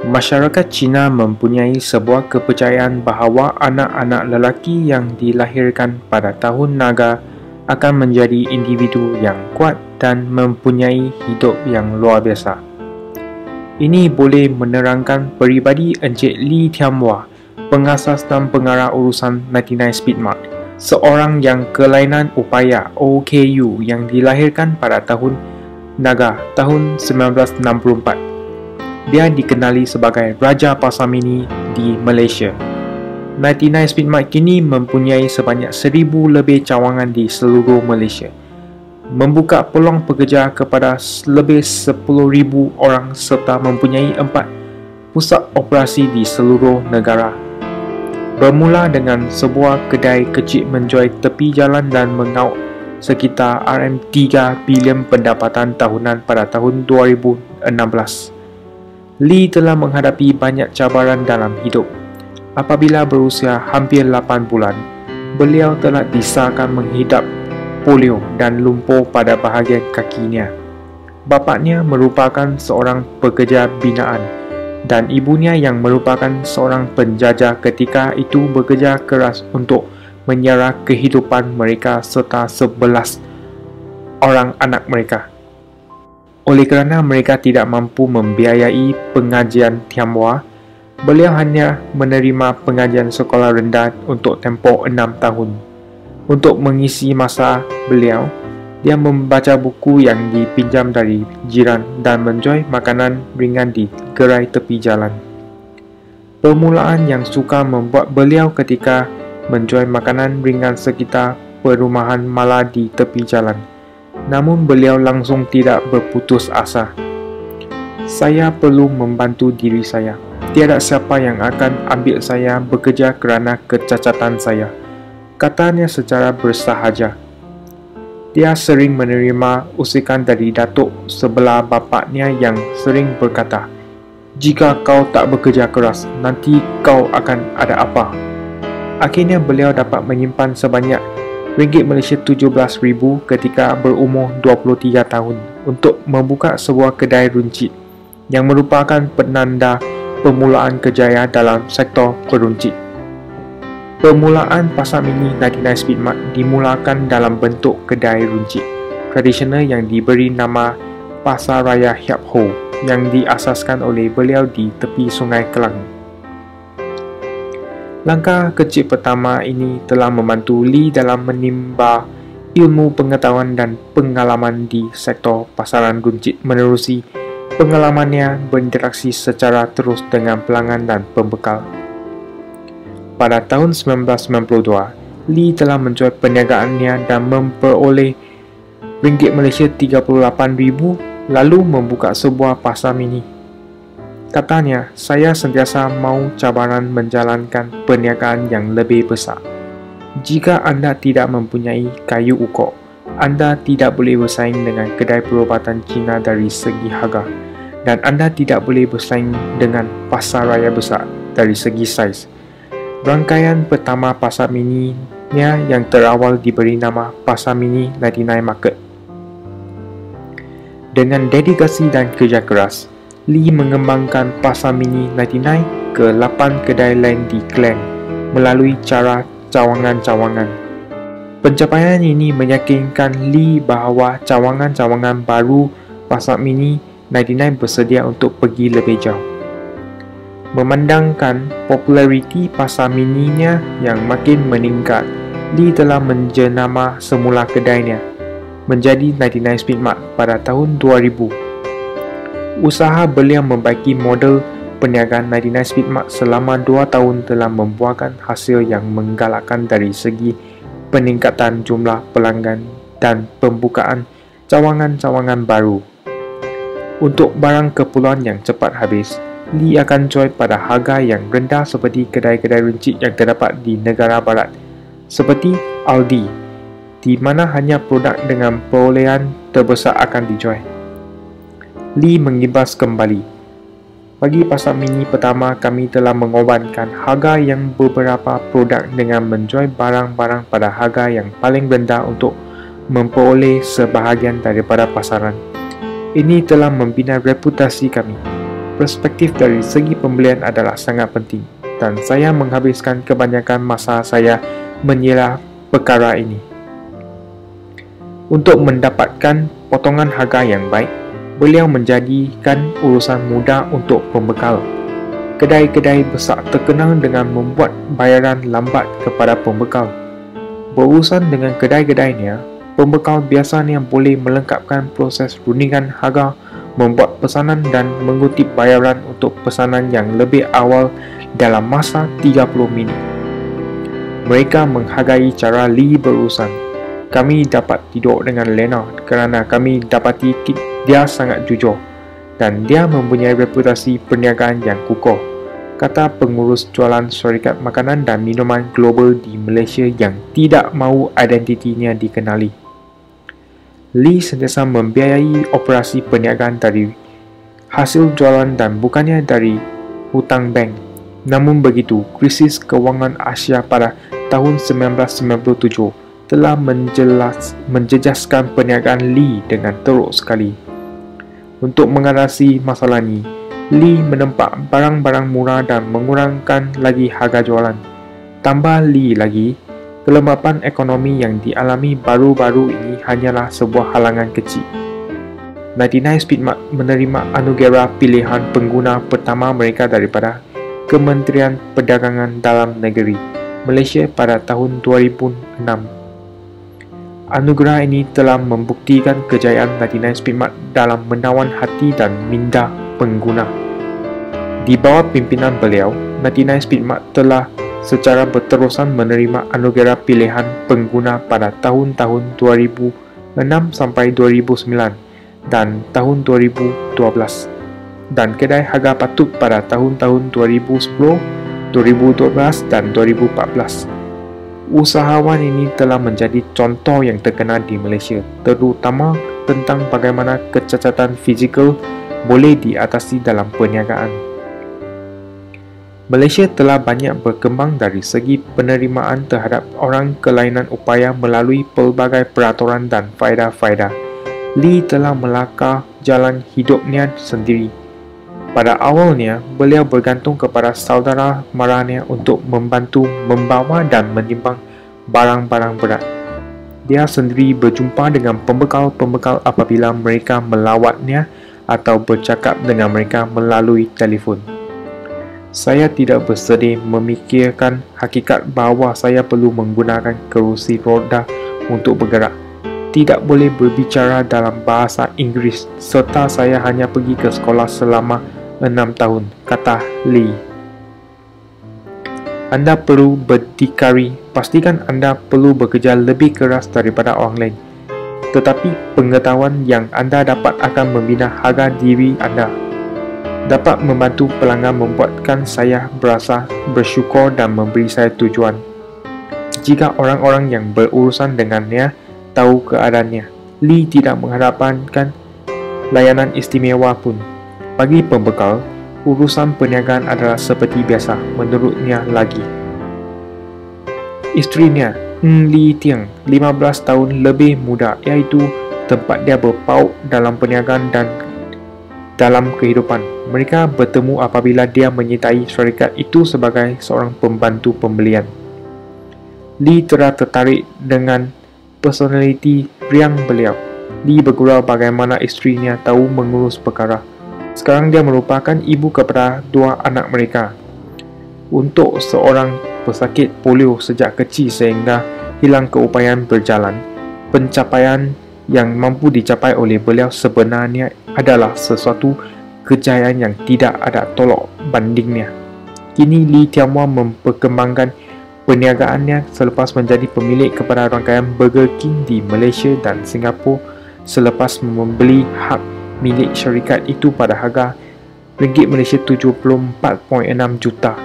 Masyarakat Cina mempunyai sebuah kepercayaan bahawa anak-anak lelaki yang dilahirkan pada tahun naga akan menjadi individu yang kuat dan mempunyai hidup yang luar biasa. Ini boleh menerangkan peribadi Encik Lee Tianhua, pengasas dan pengarah urusan 99 Speedmart, seorang yang kelainan upaya OKU yang dilahirkan pada tahun naga tahun 1964. Dia dikenali sebagai Raja Pasar Mini di Malaysia. 99 Speedmart kini mempunyai sebanyak 1,000 lebih cawangan di seluruh Malaysia, membuka peluang pekerja kepada lebih 10,000 orang serta mempunyai 4 pusat operasi di seluruh negara. Bermula dengan sebuah kedai kecil menjual tepi jalan dan mengaut sekitar RM3 bilion pendapatan tahunan pada tahun 2016. Lee telah menghadapi banyak cabaran dalam hidup. Apabila berusia hampir 8 bulan, beliau telah disahkan menghidap polio dan lumpuh pada bahagian kakinya. Bapaknya merupakan seorang pekerja binaan dan ibunya yang merupakan seorang penjajah ketika itu bekerja keras untuk menyerah kehidupan mereka serta 11 orang anak mereka. Oleh kerana mereka tidak mampu membiayai pengajian Tianhua, beliau hanya menerima pengajian sekolah rendah untuk tempoh 6 tahun. Untuk mengisi masa beliau, dia membaca buku yang dipinjam dari jiran dan menjual makanan ringan di gerai tepi jalan. Permulaan yang suka membuat beliau ketika menjual makanan ringan sekitar perumahan mala di tepi jalan. Namun beliau langsung tidak berputus asa. Saya perlu membantu diri saya. Tiada siapa yang akan ambil saya bekerja kerana kecacatan saya, katanya secara bersahaja. Dia sering menerima usikan dari datuk sebelah bapaknya yang sering berkata, "Jika kau tak bekerja keras, nanti kau akan ada apa?" Akhirnya beliau dapat menyimpan sebanyak ringgit Malaysia 17,000 ketika berumur 23 tahun untuk membuka sebuah kedai runcit yang merupakan penanda permulaan kejayaan dalam sektor peruncit. Permulaan Pasar Mini 99 Speedmart dimulakan dalam bentuk kedai runcit tradisional yang diberi nama Pasar Raya Hiap Ho yang diasaskan oleh beliau di tepi Sungai Kelang. Langkah kecil pertama ini telah membantu Lee dalam menimba ilmu pengetahuan dan pengalaman di sektor pasaran runcit menerusi pengalamannya berinteraksi secara terus dengan pelanggan dan pembekal. Pada tahun 1992, Lee telah menjual perniagaannya dan memperoleh ringgit Malaysia 38,000 lalu membuka sebuah pasar mini. Katanya, "Saya sentiasa mahu cabaran menjalankan perniagaan yang lebih besar. Jika anda tidak mempunyai kayu ukur, anda tidak boleh bersaing dengan kedai perubatan Cina dari segi harga, dan anda tidak boleh bersaing dengan pasar raya besar dari segi saiz." Rangkaian pertama pasar mininya yang terawal diberi nama Pasar Mini 99 Market. Dengan dedikasi dan kerja keras, Lee mengembangkan Pasar Mini 99 ke 8 kedai lain di Klang melalui cara cawangan-cawangan. Pencapaian ini meyakinkan Lee bahawa cawangan-cawangan baru Pasar Mini 99 bersedia untuk pergi lebih jauh. Memandangkan populariti Pasar Mininya yang makin meningkat, Lee telah menjenama semula kedainya menjadi 99 Speedmart pada tahun 2000. Usaha beliau membaiki model perniagaan 99 Speedmart selama 2 tahun telah membuahkan hasil yang menggalakkan dari segi peningkatan jumlah pelanggan dan pembukaan cawangan-cawangan baru. Untuk barang keperluan yang cepat habis, Lee akan jual pada harga yang rendah seperti kedai-kedai runcit yang terdapat di negara barat, seperti Aldi, di mana hanya produk dengan perolehan terbesar akan dijual. Lee mengimbas kembali. Bagi pasar mini pertama, kami telah mengorbankan harga yang beberapa produk dengan menjual barang-barang pada harga yang paling rendah untuk memperoleh sebahagian daripada pasaran. Ini telah membina reputasi kami. perspektif dari segi pembelian adalah sangat penting dan saya menghabiskan kebanyakan masa saya menyelah perkara ini. Untuk mendapatkan potongan harga yang baik, beliau menjadikan urusan mudah untuk pembekal. Kedai-kedai besar terkenal dengan membuat bayaran lambat kepada pembekal. Berurusan dengan kedai-kedainya, pembekal biasanya boleh melengkapkan proses rundingan harga, membuat pesanan dan mengutip bayaran untuk pesanan yang lebih awal dalam masa 30 minit. Mereka menghargai cara Lee berurusan. Kami dapat tidur dengan lena kerana kami dapati dia sangat jujur dan dia mempunyai reputasi perniagaan yang kukuh, kata pengurus jualan syarikat makanan dan minuman global di Malaysia yang tidak mahu identitinya dikenali. Lee sentiasa membiayai operasi perniagaan dari hasil jualan dan bukannya dari hutang bank. Namun begitu, krisis kewangan Asia pada tahun 1997 telah menjejaskan perniagaan Lee dengan teruk sekali. Untuk mengatasi masalah ini, Lee menempak barang-barang murah dan mengurangkan lagi harga jualan. Tambah Lee lagi, kelembapan ekonomi yang dialami baru-baru ini hanyalah sebuah halangan kecil. 99 Speedmart menerima anugerah pilihan pengguna pertama mereka daripada Kementerian Perdagangan Dalam Negeri Malaysia pada tahun 2006. Anugerah ini telah membuktikan kejayaan 99 Speedmart dalam menawan hati dan minda pengguna. Di bawah pimpinan beliau, 99 Speedmart telah secara berterusan menerima anugerah pilihan pengguna pada tahun-tahun 2006 sampai 2009 dan tahun 2012 dan kedai harga patut pada tahun-tahun 2010, 2012 dan 2014. Usahawan ini telah menjadi contoh yang terkenal di Malaysia, terutama tentang bagaimana kecacatan fizikal boleh diatasi dalam perniagaan. Malaysia telah banyak berkembang dari segi penerimaan terhadap orang kelainan upaya melalui pelbagai peraturan dan faedah-faedah. Lee telah melakar jalan hidupnya sendiri. Pada awalnya, beliau bergantung kepada saudara maranya untuk membantu membawa dan menimbang barang-barang berat. Dia sendiri berjumpa dengan pembekal-pembekal apabila mereka melawatnya atau bercakap dengan mereka melalui telefon. Saya tidak bersedih memikirkan hakikat bahawa saya perlu menggunakan kerusi roda untuk bergerak, tidak boleh berbicara dalam bahasa Inggeris serta saya hanya pergi ke sekolah selama 6 tahun, kata Lee. Anda perlu berdikari, pastikan anda perlu bekerja lebih keras daripada orang lain. Tetapi pengetahuan yang anda dapat akan membina harga diri anda. Dapat membantu pelanggan membuatkan saya berasa bersyukur dan memberi saya tujuan. Jika orang-orang yang berurusan dengannya tahu keadaannya, Lee tidak mengharapkan layanan istimewa pun. Bagi pembekal, urusan perniagaan adalah seperti biasa, menurutnya lagi. Isterinya, Lee Tiang, 15 tahun lebih muda, iaitu tempat dia berpaut dalam perniagaan dan dalam kehidupan. Mereka bertemu apabila dia menyertai syarikat itu sebagai seorang pembantu pembelian. Lee tertarik dengan personaliti riang beliau. Lee bergurau bagaimana isterinya tahu mengurus perkara. Sekarang dia merupakan ibu kepada 2 anak mereka. Untuk seorang pesakit polio sejak kecil sehingga hilang keupayaan berjalan, pencapaian yang mampu dicapai oleh beliau sebenarnya adalah sesuatu kejayaan yang tidak ada tolak bandingnya. Kini Lee Tian Wah memperkembangkan perniagaannya selepas menjadi pemilik kepada rangkaian Burger King di Malaysia dan Singapura selepas membeli hak milik syarikat itu pada harga ringgit Malaysia 74.6 juta.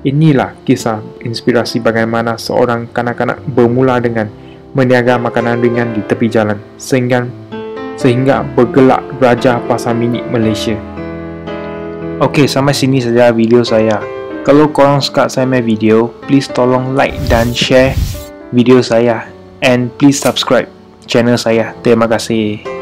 Inilah kisah inspirasi bagaimana seorang kanak-kanak bermula dengan meniaga makanan ringan di tepi jalan sehingga bergelak raja pasar mini Malaysia. Okey, sampai sini saja video saya. Kalau korang suka saya punya video, please tolong like dan share video saya and please subscribe channel saya. Terima kasih.